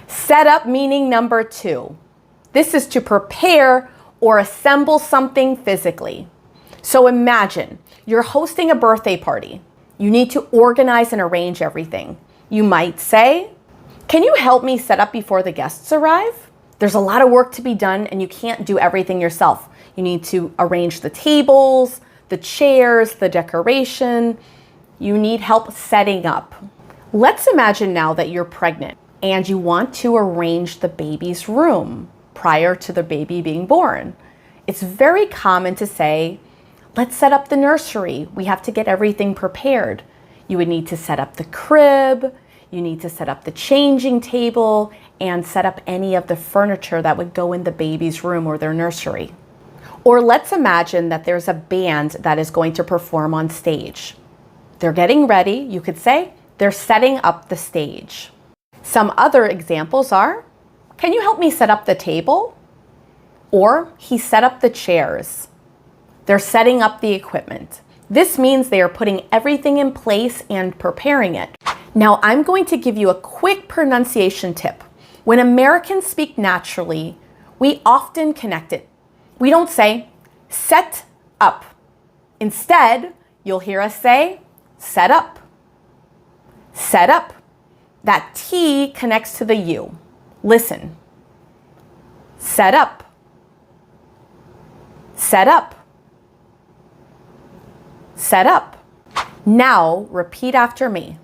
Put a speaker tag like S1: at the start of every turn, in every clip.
S1: Set up meaning number 2. This is to prepare or assemble something physically. So imagine you're hosting a birthday party. You need to organize and arrange everything. You might say, "Can you help me set up before the guests arrive?" There's a lot of work to be done and you can't do everything yourself. You need to arrange the tables, the chairs, the decoration. You need help setting up. Let's imagine now that you're pregnant and you want to arrange the baby's room prior to the baby being born. It's very common to say, "Let's set up the nursery. We have to get everything prepared." You would need to set up the crib, you need to set up the changing table, and set up any of the furniture that would go in the baby's room or their nursery. Or let's imagine that there's a band that is going to perform on stage. They're getting ready, you could say, they're setting up the stage. Some other examples are, "Can you help me set up the table?" Or, "He set up the chairs." They're setting up the equipment. This means they are putting everything in place and preparing it. Now, I'm going to give you a quick pronunciation tip. When Americans speak naturally, we often connect it. We don't say, "set up." Instead, you'll hear us say, "set up." Set up. That T connects to the U. Listen. Set up. Set up. Set up. Now repeat after me.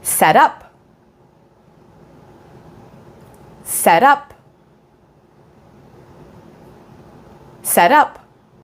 S1: Set up. Set up. Set up.